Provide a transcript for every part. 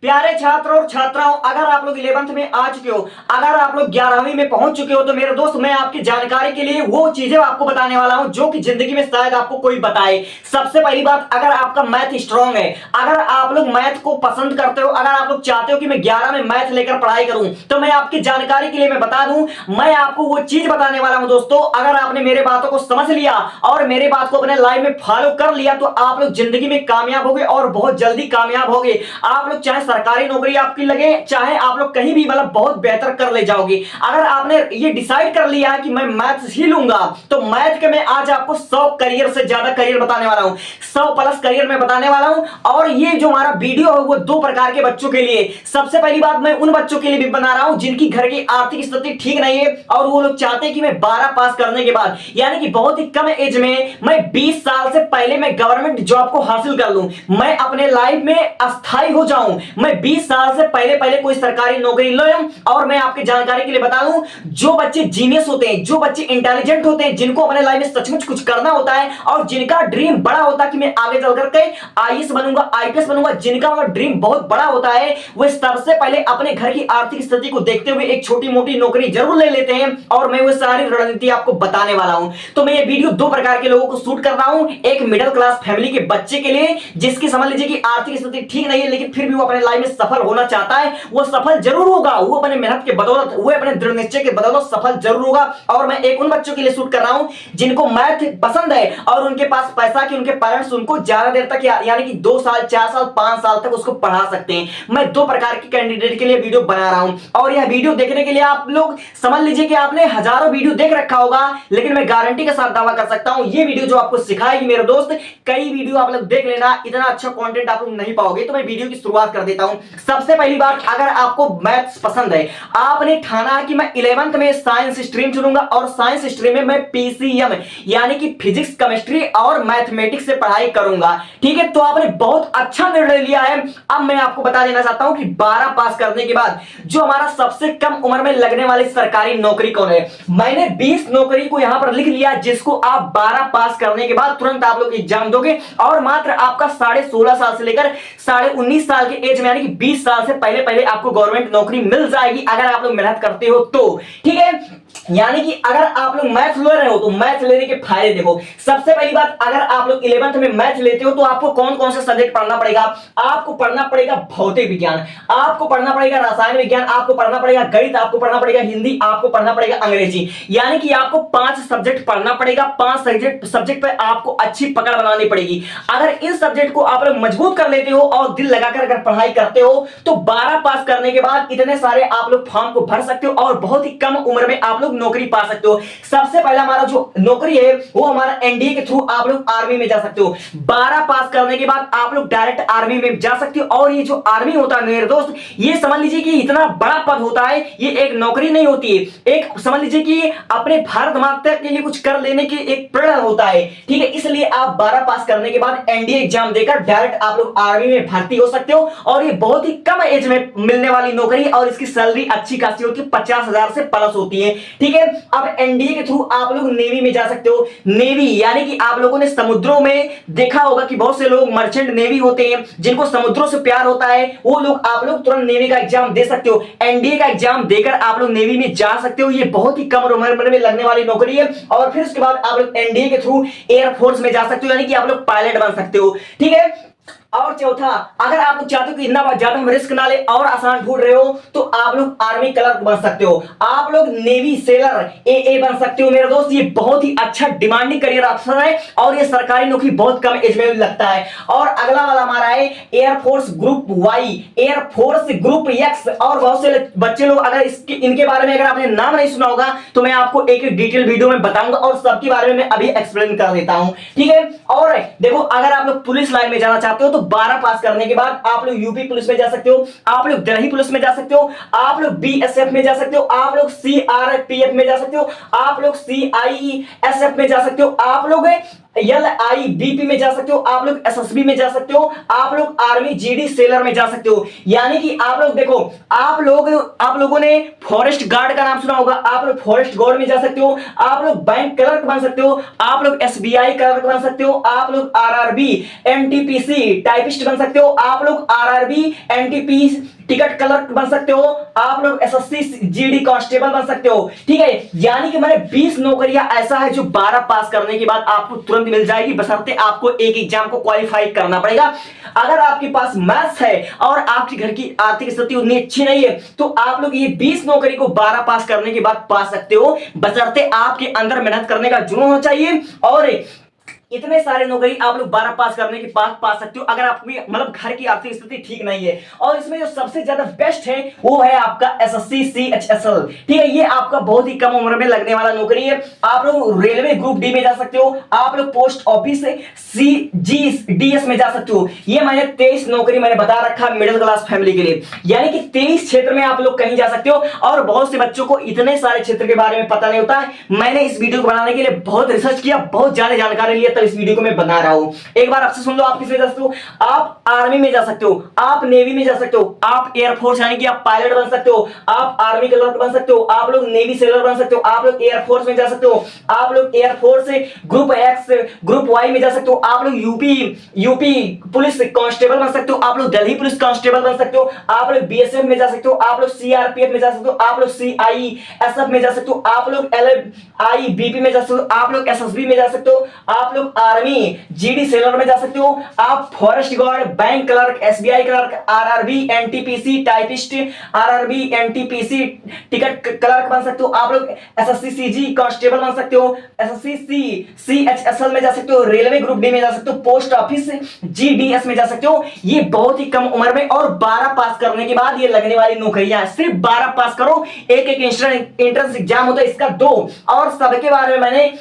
प्यारे छात्र और छात्राओं, अगर आप लोग 11th में आ चुके हो, अगर आप लोग 11वीं में पहुंच चुके हो, तो मेरे दोस्त मैं आपकी जानकारी के लिए वो चीजें आपको बताने वाला हूं जो कि जिंदगी में शायद आपको कोई बताए। सबसे पहली बात, अगर आपका मैथ स्ट्रांग है, अगर आप लोग मैथ को पसंद करते हो, अगर आप लोग चाहते हो कि मैं 11 में मैथ लेकर पढ़ाई करूं, तो मैं आपकी जानकारी के लिए मैं बता दूं, मैं आपको वो चीज बताने वाला हूं दोस्तों। अगर आपने मेरे बातों को समझ लिया और मेरे बात को अपने लाइफ में फॉलो कर लिया, तो आप लोग जिंदगी में कामयाब होगे और बहुत जल्दी कामयाब होगे। आप लोग चाहे सरकारी नौकरी आपकी लगे, चाहे आप लोग कहीं भी मतलब बहुत बेहतर कर ले जाओगे। अगर आपने ये डिसाइड कर लिया है कि मैं मैथ्स ही लूंगा, तो मैथ के मैं आज आपको 100 करियर से ज्यादा करियर बताने वाला हूं, 100 प्लस करियर में बताने वाला हूं। और ये जो हमारा वीडियो है वो दो प्रकार के बच्चों के लिए। सबसे पहली बात, मैं उन बच्चों के लिए भी बना रहा हूं जिनकी घर की आर्थिक स्थिति ठीक नहीं है और वो लोग चाहते हैं कि मैं 12 पास करने के बाद, यानी कि बहुत ही कम एज में, मैं 20 साल से पहले मैं गवर्नमेंट जॉब को हासिल कर लूं, मैं अपने लाइफ में अस्थायी हो जाऊं, मैं 20 साल से पहले पहले कोई सरकारी नौकरी ले लूं। और मैं आपकी जानकारी के लिए बता दूं, जो बच्चे जीनियस होते हैं, जो बच्चे इंटेलिजेंट होते हैं, जिनको अपने लाइफ में सचमुच कुछ करना होता है और जिनका ड्रीम बड़ा होता है कि मैं आगे चल करके आईएएस बनूंगा, आईपीएस बनूंगा, जिनका मतलब ड्रीम बहुत बड़ा होता है, वो सबसे पहले अपने घर की आर्थिक स्थिति को देखते हुए एक छोटी मोटी नौकरी जरूर ले लेते हैं। और मैं वो सारी रणनीति आपको बताने वाला हूं। तो मैं ये वीडियो दो प्रकार के लोगों को शूट कर रहा हूं, एक मिडिल क्लास फैमिली के बच्चे के लिए जिसकी समझ लीजिए कि आर्थिक स्थिति ठीक नहीं है, लेकिन फिर भी वो अपने लाइफ में सफल होना चाहता है। वो सफल जरूर होगा, वो अपने मेहनत के बदौलत, वो अपने दृढ़ निश्चय के बदौलत सफल जरूर होगा। और मैं एक उन बच्चों के लिए शूट कर रहा हूं जिनको मैथ पसंद है और उनके पास पैसा कि उनके पेरेंट्स उनको ज्यादा देर तक, यानी कि 2 साल, 4 साल, 5 साल तक उसको पढ़ा सकते हैं। मैं दो प्रकार के कैंडिडेट के लिए वीडियो बना रहा हूं और यह वीडियो देखने के लिए आप लोग समझ लीजिए कि आपने हजारों वीडियो देख रखा होगा, लेकिन मैं गारंटी के साथ दावा कर सकता हूं ये वीडियो जो आपको सिखाएगी मेरे दोस्त, कई वीडियो आप लोग देख लेना, इतना अच्छा कंटेंट आप लोग नहीं पाओगे। तो मैं वीडियो की शुरुआत कर देता हूं। सबसे पहली बात, अगर आपको मैथ्स पसंद है, आपने ठाना है कि मैं 11th में साइंस स्ट्रीम चुनूंगा और साइंस स्ट्रीम में मैं पीसीएम यानी कि फिजिक्स, केमिस्ट्री और मैथमेटिक्स से पढ़ाई करूंगा, ठीक है, तो आपने बहुत अच्छा निर्णय लिया है। अब मैं आपको बता देना चाहता हूं कि 12 पास करने के बाद जो हमारा सबसे कम उम्र में लगने वाली सरकारी नौकरी कौन है। मैंने 20 नौकरी को यहां पर लिख लिया जिसको आप 12 पास करने के बाद तुरंत आप लोग एग्जाम दोगे और मात्र आपका 16.5 साल से लेकर 19.5 साल के एज में, यानी कि 20 साल से पहले पहले आपको गवर्नमेंट नौकरी मिल जाएगी अगर आप लोग मेहनत करते हो तो, ठीक है। यानी कि अगर आप लोग मैथ ले रहे हो तो मैथ लेने के फायदे देखो। सबसे पहली बात, अगर आप लोग 11th में मैथ लेते हो तो आपको कौन कौन से सब्जेक्ट पढ़ना पड़ेगा। आपको पढ़ना पड़ेगा भौतिक विज्ञान, आपको पढ़ना पड़ेगा रसायन विज्ञान, आपको पढ़ना पड़ेगा गणित, आपको पढ़ना पड़ेगा हिंदी, आपको पढ़ना पड़ेगा अंग्रेजी। यानी कि आपको 5 सब्जेक्ट पढ़ना पड़ेगा। 5 सब्जेक्ट पे आपको अच्छी पकड़ बनानी पड़ेगी। अगर इन सब्जेक्ट को आप लोग मजबूत कर लेते हो और दिल लगाकर अगर पढ़ाई करते हो तो 12 पास करने के बाद इतने सारे आप लोग फॉर्म को भर सकते हो और बहुत ही कम उम्र में आप लोग नौकरी पा सकते हो। सबसे पहला हमारा जो नौकरी है वो हमारा एनडीए के थ्रू आप लोग आर्मी में जा सकते हो। 12 पास करने के बाद आप लोग डायरेक्ट आर्मी में जा सकते हो। और ये जो आर्मी होता है मेरे दोस्त, ये समझ लीजिए कि इतना बड़ा पद होता है, ये एक नौकरी नहीं होती है, एक समझ लीजिए कि अपने भारत माता के लिए कुछ कर लेने की एक प्रेरणा होता है, ठीक है। इसलिए आप 12 पास करने के बाद एनडीए एग्जाम देकर डायरेक्ट आप लोग आर्मी में भर्ती हो सकते हो। और ये बहुत ही कम एज में मिलने वाली नौकरी और इसकी सैलरी अच्छी खासी होती है, 50,000 से प्लस होती है, ठीक है। अब एनडीए के थ्रू आप लोग नेवी में जा सकते हो। नेवी यानी कि आप लोगों ने समुद्रों में देखा होगा कि बहुत से लोग मर्चेंट नेवी होते हैं, जिनको समुद्रों से प्यार होता है, वो लोग आप लोग तुरंत नेवी का एग्जाम दे सकते हो। एनडीए का एग्जाम देकर आप लोग नेवी में जा सकते हो। ये बहुत ही कम उम्र में लगने वाली नौकरी है। और फिर उसके बाद आप लोग एनडीए के थ्रू एयरफोर्स में जा सकते हो, यानी कि आप लोग पायलट बन सकते हो, ठीक है। और चौथा, अगर आप लोग चाहते हो कि इतना ज्यादा हम रिस्क ना ले और आसान ढूंढ रहे हो तो आप लोग आर्मी क्लर्क बन सकते हो, आप लोग नेवी सेलर एए बन सकते हो मेरे दोस्त। ये बहुत ही अच्छा डिमांडिंग करियर ऑप्शन है और ये सरकारी नौकरी बहुत कम एज में लगता है। और अगला वाला हमारा है air force group Y, air force group X. और बहुत से बच्चे लोग अगर इनके बारे में अगर आपने नाम नहीं सुना होगा तो मैं आपको एक डिटेल वीडियो में बताऊंगा और सबके बारे में मैं अभी एक्सप्लेन कर देता हूं, ठीक है। और देखो, अगर आप लोग पुलिस लाइन में जाना चाहते हो तो 12 पास करने के बाद आप लोग यूपी पुलिस में जा सकते हो, आप लोग दिल्ली पुलिस में जा सकते हो, आप लोग बीएसएफ में जा सकते हो, आप लोग सीआरपीएफ में जा सकते हो, आप लोग सीआईएसएफ में जा सकते हो, आप लोग LIBP में जा सकते हो, आप लोग SSB में जा सकते हो, आप लोग आर्मी GD सेलर में जा सकते हो। यानी कि आप लोग देखो, आप लोगों ने फॉरेस्ट गार्ड का नाम सुना होगा, आप लोग फॉरेस्ट गार्ड में जा सकते हो, आप लोग बैंक क्लर्क बन सकते हो, आप लोग SBI क्लर्क बन सकते हो, आप लोग RRB NTPC टाइपिस्ट बन सकते हो, आप लोग RRB NTP टिकट क्लर्क बन सकते हो, आप लोग SSC GD कांस्टेबल बन सकते हो। ठीक है, यानी कि मैंने 20 नौकरियां ऐसा है जो 12 पास करने के बाद आपको तुरंत मिल जाएगी, बशर्ते आपको एक एग्जाम को क्वालिफाई करना पड़ेगा। अगर आपके पास मैथ्स है और आपके घर की आर्थिक स्थिति उतनी अच्छी नहीं है तो आप लोग ये 20 नौकरी को 12 पास करने के बाद पा सकते हो, बशर्ते आपके अंदर मेहनत करने का जुनून होना चाहिए। और इतने सारे नौकरी आप लोग 12 पास करने के बाद पा सकते हो अगर आपकी मतलब घर की आर्थिक स्थिति ठीक नहीं है। और इसमें जो सबसे ज्यादा बेस्ट है वो है आपका SSC CHSL। ठीक है, ये आपका बहुत ही कम उम्र में लगने वाला नौकरी है। आप लोग रेलवे ग्रुप डी में जा सकते हो, आप लोग पोस्ट ऑफिस CGDS में जा सकते हो। ये मैंने 23 नौकरी मैंने बता रखा मिडिल क्लास फैमिली के लिए, यानी कि 23 क्षेत्र में आप लोग कहीं जा सकते हो। और बहुत से बच्चों को इतने सारे क्षेत्र के बारे में पता नहीं होता है। मैंने इस वीडियो को बनाने के लिए बहुत रिसर्च किया, बहुत ज्यादा जानकारी लिया, तो इस वीडियो को मैं बना रहा हूं। एक बार आपसे सुन लो, आप किस में जा सकते हो? आप आर्मी में जा सकते हो, आप नेवी में जा सकते हो, आप एयरफोर्स यानी कि आप पायलट बन सकते हो, आप आर्मी क्लर्क बन सकते हो, आप लोग नेवी सेलर बन सकते हो, आप लोग एयरफोर्स में जा सकते हो, आप लोग एयरफोर्स से ग्रुप X ग्रुप Y में जा सकते हो, आप लोग यूपी पुलिस कांस्टेबल बन सकते हो, आप लोग दिल्ली पुलिस कांस्टेबल बन सकते हो, आप लोग BSF में जा सकते हो, आप लोग CRPF में जा सकते हो, आप लोग CISF में जा सकते हो, आप लोग LIBP में जा सकते हो, आप लोग SSB में जा सकते हो, आप लोग आर्मी GD सेलर में जा सकते हो, आप forest guard, bank clerk, SBI clerk, RRB NTPC typist, RRB NTPC ticket clerk बन सकते हो, आप लोग SSC CG कांस्टेबल बन सकते हो, SSC CHSL में जा सकते हो, रेलवे ग्रुप डी में जा सकते हो, पोस्ट ऑफिस GDS में जा सकते हो। ये बहुत ही कम उम्र में और 12 पास करने के बाद ये लगने वाली नौकरियां, सिर्फ 12 पास करो। एक एंट्रेंस एग्जाम होता है, इसका 2, और सबके बारे में मैंने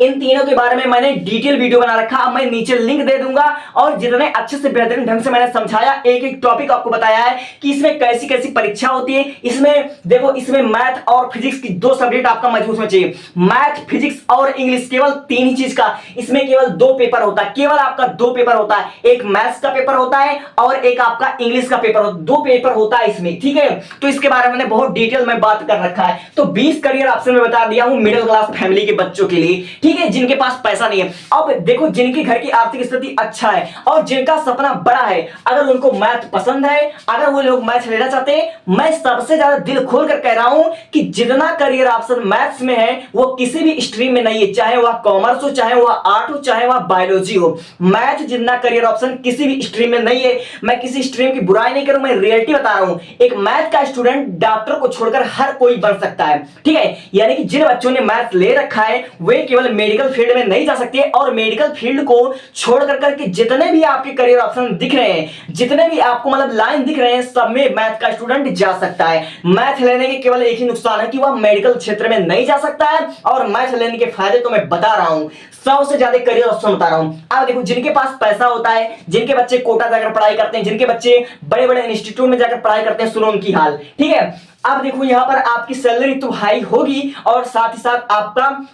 इन तीनों के बारे में मैंने डिटेल वीडियो बना रखा, अब मैं नीचे लिंक दे दूंगा। और जितने अच्छे से बेहतरीन ढंग से मैंने समझाया, एक एक टॉपिक आपको बताया है कि इसमें कैसी कैसी परीक्षा होती है। इसमें देखो, इसमें मैथ और फिजिक्स की 2 सब्जेक्ट आपका मजबूत होना चाहिए, मैथ फिजिक्स और इंग्लिश, केवल 3 ही चीज का। इसमें केवल 2 पेपर होता है, केवल आपका 2 पेपर होता है, एक मैथ्स का पेपर होता है और एक आपका इंग्लिश का पेपर होता है। 2 पेपर होता है इसमें, ठीक है। तो इसके बारे में मैंने बहुत डिटेल में बात कर रखा है। तो 20 करियर ऑप्शन में बता दिया हूं मिडिल क्लास फैमिली के बच्चों के लिए, ठीक है, जिनके पास पैसा नहीं है। अब देखो, जिनके घर की आर्थिक स्थिति अच्छा है और जिनका सपना बड़ा है, अगर उनको मैथ पसंद है, अगर वो लोग मैथ लेना चाहते हैं, मैं सबसे ज्यादा दिल खोल कर कह रहा हूं कि जितना करियर ऑप्शन मैथ्स में है वो किसी भी स्ट्रीम में नहीं है, चाहे वह कॉमर्स हो, चाहे वह आर्ट हो, चाहे वह बायोलॉजी हो। मैथ जितना करियर ऑप्शन किसी भी स्ट्रीम में नहीं है। मैं किसी स्ट्रीम की बुराई नहीं करूं, मैं रियलिटी बता रहा हूं। एक मैथ का स्टूडेंट डॉक्टर को छोड़कर हर कोई बन सकता है, ठीक है। यानी कि जिन बच्चों ने मैथ ले रखा है वे केवल मेडिकल फील्ड में नहीं जा सकते, और मेडिकल फील्ड को छोड़ करके जितने भी आपके करियर ऑप्शन दिख रहे हैं, जितने भी आपको मतलब लाइन दिख रहे हैं, सब में मैथ का स्टूडेंट जा सकता है। मैथ लेने के केवल एक ही नुकसान है कि वह मेडिकल क्षेत्र में नहीं जा सकता है, और मैथ लेने के फायदे तो मैं बता रहा हूं, 100 से ज्यादा करियर ऑप्शन बता रहा हूं। अब देखो, जिनके पास पैसा होता है, जिनके बच्चे कोटा जाकर पढ़ाई करते हैं, जिनके बच्चे बड़े बड़े इंस्टीट्यूट में जाकर पढ़ाई करते हैं, सुनो उनकी हाल, ठीक है। अब देखो, यहां पर आपकी सैलरी तो हाई होगी और साथ ही साथ आपका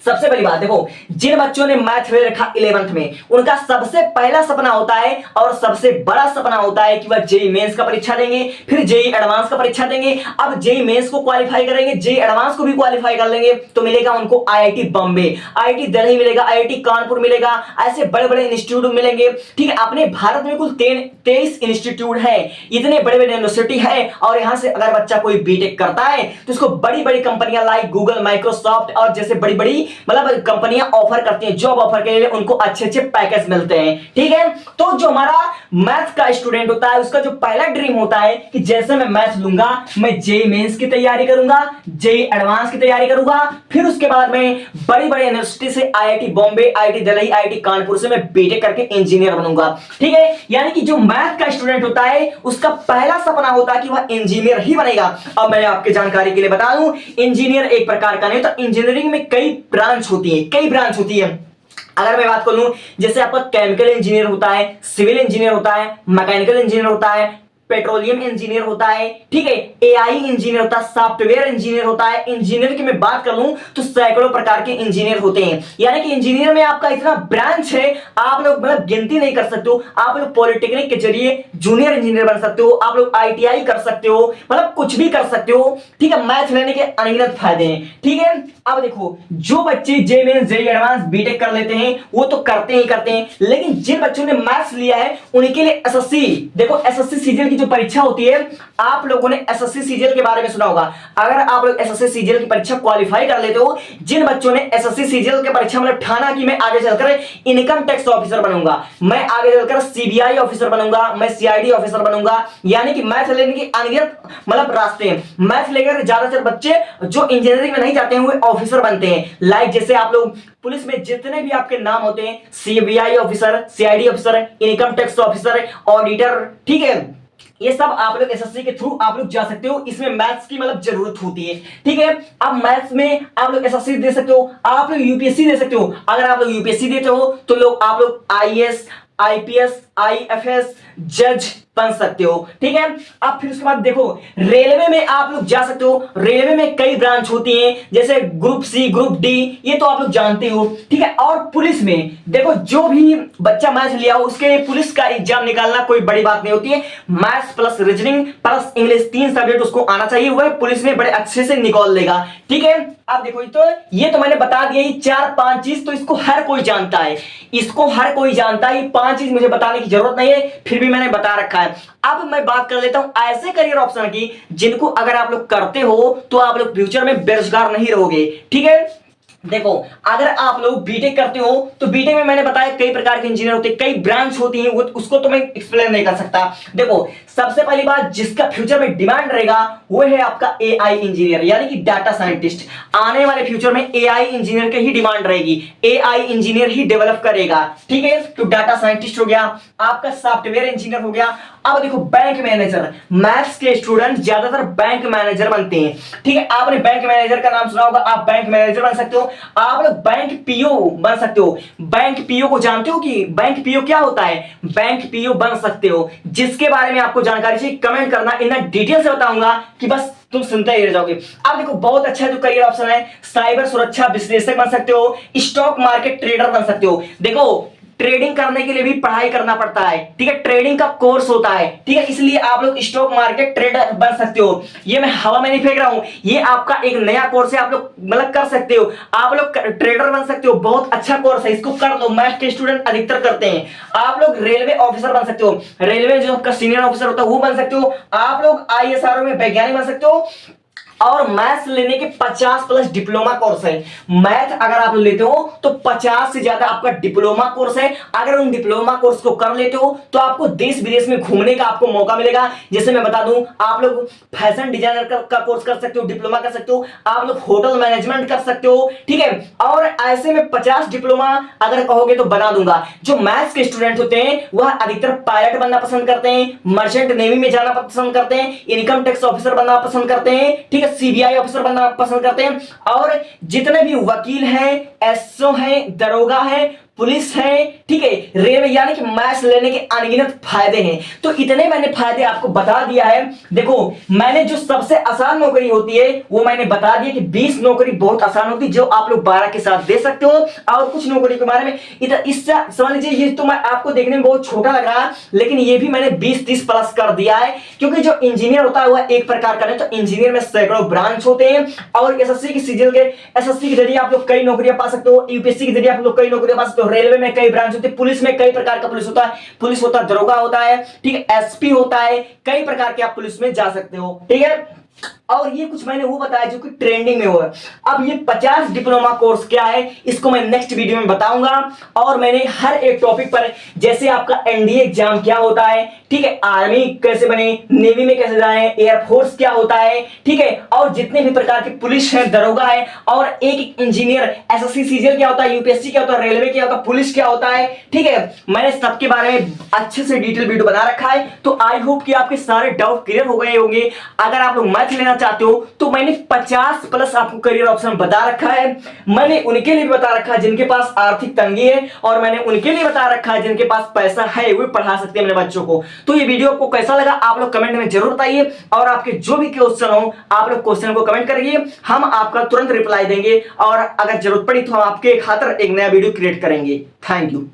सबसे बड़ी बात, देखो, जिन बच्चों ने मैथ ले रखा 11th में, उनका सबसे पहला सपना होता है और सबसे बड़ा सपना होता है कि वह जेई मेंस का परीक्षा देंगे, फिर जेई एडवांस का परीक्षा देंगे। अब जेई मेंस को क्वालिफाई करेंगे, जेई एडवांस को भी क्वालिफाई कर लेंगे तो मिलेगा उनको IIT बॉम्बे, IIT दिल्ली मिलेगा, IIT कानपुर मिलेगा, ऐसे बड़े बड़े इंस्टीट्यूट मिलेंगे, ठीक है। अपने भारत में कुल 23 इंस्टीट्यूट है, इतने बड़े बड़े यूनिवर्सिटी है, और यहां से अगर बच्चा कोई बीटेक करता है तो उसको बड़ी बड़ी कंपनियां लाइक गूगल, माइक्रोसॉफ्ट और जैसे बड़ी बड़ी मतलब कंपनियां ऑफर करती हैं, जॉब ऑफर के लिए उनको अच्छे अच्छे पैकेज मिलते हैं, ठीक है। तो जो हमारा मैथ का स्टूडेंट होता है, उसका जो पहला ड्रीम होता है कि जैसे मैं मैथ लूंगा, मैं जेई मेंस की तैयारी करूंगा, जेई एडवांस की तैयारी करूंगा, फिर उसके बाद मैं बड़ी बड़ी यूनिवर्सिटी से IIT Bombay, IIT Delhi, IIT Kanpur से मैं बीटेक करके इंजीनियर बनूंगा, ठीक है। यानी कि जो मैथ का स्टूडेंट होता है उसका पहला सपना होता है कि वह इंजीनियर ही बनेगा। अब मैं आपके जानकारी के लिए बता दूं, इंजीनियर एक प्रकार का नहीं, तो इंजीनियरिंग में कई ब्रांच होती है, कई ब्रांच होती है। अगर मैं बात कर लूं, जैसे आपका केमिकल इंजीनियर होता है, सिविल इंजीनियर होता है, मैकेनिकल इंजीनियर होता है, पेट्रोलियम इंजीनियर होता है, ठीक है, एआई इंजीनियर होता है, सॉफ्टवेयर इंजीनियर होता है। इंजीनियर की मैं बात कर लूं तो सैकड़ों प्रकार के इंजीनियर होते हैं। यानी कि इंजीनियर में आपका इतना ब्रांच है, आप लोग मतलब गिनती नहीं कर सकते हो। आप लोग पॉलिटेक्निक के जरिए जूनियर इंजीनियर बन सकते हो, आप लोग आईटीआई कर सकते हो, मतलब कुछ भी कर सकते हो, ठीक है। मैथ लेने के अनगिनत फायदे हैं, ठीक है। अब देखो, जो बच्चे जे मेन जेईई एडवांस बीटेक कर लेते हैं वो तो करते ही करते हैं, लेकिन जिन बच्चों ने मैथ्स लिया है उनके लिए एसएससी, देखो एसएससी सीजीएल की जो परीक्षा होती है, आप लोगों ने एसएससी सीजीएल के बारे में सुना होगा। अगर आप लोग एसएससी सीजीएल की परीक्षा क्वालिफाई कर लेते हो, जिन बच्चों ने एसएससी सीजीएल की परीक्षा मतलब ठाना कि मैं आगे चलकर इनकम टैक्स ऑफिसर बनूंगा, मैं आगे चलकर सीबीआई ऑफिसर बनूंगा, मैं सीआईडी ऑफिसर बनूंगा, यानी कि मैथ लेने की अनगिनत मतलब रास्ते हैं। मैथ लेकर ज्यादातर बच्चे जो इंजीनियरिंग में नहीं जाते हैं वो ऑफिसर बनते हैं। लाइक जैसे आप लोग पुलिस में जितने भी आपके नाम होते हैं, CBI officer, CID officer, income tax officer, auditor, ठीक है, ये सब आप लोग एसएससी के थ्रू आप लोग जा सकते हो। इसमें मैथ्स की मतलब जरूरत होती है, ठीक है। अब मैथ्स में आप लोग एसएससी दे सकते हो, आप लोग यूपीएससी दे सकते हो। अगर आप लोग यूपीएससी देते हो तो लोग आप लोग आईएएस, आईपीएस, आईएफएस, जज बन सकते हो, ठीक है। अब फिर उसके बाद देखो, रेलवे में आप लोग जा सकते हो। रेलवे में कई ब्रांच होती हैं, जैसे ग्रुप सी, ग्रुप डी, ये तो आप लोग जानते हो, ठीक है। और पुलिस में देखो, जो भी बच्चा मैथ्स लिया हो उसके लिए पुलिस का एग्जाम निकालना कोई बड़ी बात नहीं होती है। Maths plus reasoning plus English 3 subject उसको आना चाहिए, वह पुलिस में बड़े अच्छे से निकाल लेगा, ठीक है। अब देखो, ये तो मैंने बता दिया, ये 4-5 चीज तो इसको हर कोई जानता है, इसको हर कोई जानता है। ये 5 चीज मुझे बताने की जरूरत नहीं है, फिर भी मैंने बता रखा है। अब मैं बात कर लेता हूं ऐसे करियर ऑप्शन की जिनको अगर आप लोग करते हो तो आप लोग फ्यूचर में बेरोजगार नहीं रहोगे, ठीक है। देखो, अगर आप लोग बीटेक करते हो तो बीटेक में मैंने बताया कई प्रकार के इंजीनियर होते हैं, कई ब्रांच होती हैं, वो उसको तो मैं एक्सप्लेन नहीं कर सकता। देखो, सबसे पहली बात जिसका फ्यूचर में डिमांड रहेगा वो है आपका एआई इंजीनियर, यानी कि डाटा साइंटिस्ट। आने वाले फ्यूचर में एआई इंजीनियर की ही डिमांड रहेगी, एआई इंजीनियर ही डेवलप करेगा, ठीक है। तो डाटा साइंटिस्ट हो गया, आपका सॉफ्टवेयर इंजीनियर हो गया। अब देखो, बैंक मैनेजर, मैथ्स के स्टूडेंट ज्यादातर बैंक मैनेजर बनते हैं, ठीक है। आपने बैंक मैनेजर का नाम सुना होगा, आप बैंक मैनेजर बन सकते हो। आप लोग बैंक पीओ बन सकते हो। बैंक पीओ को जानते हो कि बैंक पीओ क्या होता है? बैंक पीओ बन सकते हो। जिसके बारे में आपको जानकारी चाहिए कमेंट करना, इतना डिटेल से बताऊंगा कि बस तुम सुनते ही रह जाओगे। अब देखो, बहुत अच्छा जो करियर ऑप्शन है, साइबर सुरक्षा विश्लेषक बन सकते हो, स्टॉक मार्केट ट्रेडर बन सकते हो। देखो, ट्रेडिंग करने के लिए भी पढ़ाई करना पड़ता है, ठीक है, ट्रेडिंग का कोर्स होता है, ठीक है, इसलिए आप लोग स्टॉक मार्केट ट्रेडर बन सकते हो। ये मैं हवा में नहीं फेंक रहा हूं, ये आपका एक नया कोर्स है, आप लोग मतलब कर सकते हो, आप लोग ट्रेडर बन सकते हो। बहुत अच्छा कोर्स है, इसको कर लो, मैथ्स के स्टूडेंट अधिकतर करते हैं। आप लोग रेलवे ऑफिसर बन सकते हो, रेलवे जो आपका सीनियर ऑफिसर होता है वो बन सकते हो। आप लोग आईएसआरओ में वैज्ञानिक बन सकते हो। और मैथ्स लेने के 50+ डिप्लोमा कोर्स है। मैथ अगर आप लेते हो तो 50 से ज्यादा आपका डिप्लोमा कोर्स है। अगर उन डिप्लोमा कोर्स को कर लेते हो तो आपको देश विदेश में घूमने का आपको मौका मिलेगा। जैसे मैं बता दूं, आप लोग फैशन डिजाइनर का कोर्स कर सकते हो, डिप्लोमा कर सकते हो, आप लोग होटल मैनेजमेंट कर सकते हो, ठीक है। और ऐसे में 50 डिप्लोमा अगर कहोगे तो बना दूंगा। जो मैथ्स के स्टूडेंट होते हैं वह अधिकतर पायलट बनना पसंद करते हैं, मर्चेंट नेवी में जाना पसंद करते हैं, इनकम टैक्स ऑफिसर बनना पसंद करते हैं, ठीक है, सीबीआई ऑफिसर बनना पसंद करते हैं। और जितने भी वकील हैं, एसओ हैं, दरोगा हैं, पुलिस है, ठीक है, रेलवे, यानी कि मैथ्स लेने के अनगिनत फायदे हैं। तो इतने मैंने फायदे आपको बता दिया है। देखो, मैंने जो सबसे आसान नौकरी होती है वो मैंने बता दिया कि 20 नौकरी बहुत आसान होती है जो आप लोग 12 के साथ दे सकते हो। और कुछ नौकरी के बारे में इससे समझ लीजिए, ये तो मैं आपको देखने में बहुत छोटा लग रहा है, लेकिन ये भी मैंने 20-30 प्लस कर दिया है। क्योंकि जो इंजीनियर होता है वह एक प्रकार का नहीं, तो इंजीनियर में सैकड़ों ब्रांच होते हैं। और एसएससी की सीजीएल के एसएससी के जरिए आप लोग कई नौकरियां पा सकते हो, यूपीएससी के जरिए आप लोग कई नौकरियां पा सकते हो। रेलवे में कई ब्रांच होती है, पुलिस में कई प्रकार का पुलिस होता है, पुलिस होता है, दरोगा होता है, ठीक है, एसपी होता है, कई प्रकार के आप पुलिस में जा सकते हो, ठीक है। और ये कुछ मैंने वो बताया जो कि ट्रेंडिंग में हो है। अब ये 50 डिप्लोमा कोर्स क्या है इसको मैं नेक्स्ट वीडियो में बताऊंगा। और मैंने हर एक टॉपिक पर, जैसे आपका एनडीए एग्जाम क्या होता है, ठीक है, आर्मी कैसे बने, नेवी में कैसे जाए, एयरफोर्स क्या होता है, ठीक है, और जितने भी प्रकार के पुलिस है, दरोगा है, और एक इंजीनियर, एसएससी सीजीएल क्या होता है, यूपीएससी क्या होता है, रेलवे क्या होता है, पुलिस क्या होता है, ठीक है, मैंने सबके बारे में अच्छे से डिटेल वीडियो बना रखा है। तो आई होप कि आपके सारे डाउट क्लियर हो गए होंगे। अगर आप लोग मैथ लेना चाहते हो तो मैंने 50 प्लस आपको करियर ऑप्शन बता रखा है। मैंने उनके लिए भी बता रखा है जिनके पास आर्थिक तंगी है, और मैंने उनके लिए बता रखा है जिनके पास पैसा है, वो पढ़ा सकते हैं अपने बच्चों को। तो ये वीडियो आपको कैसा लगा आप लोग कमेंट में जरूर बताइए, और आपके जो भी क्वेश्चन हो आप लोग क्वेश्चन को कमेंट करिए, हम आपका तुरंत रिप्लाई देंगे, और अगर जरूरत पड़ी तो हम आपके खातिर एक नया वीडियो क्रिएट करेंगे। Thank you.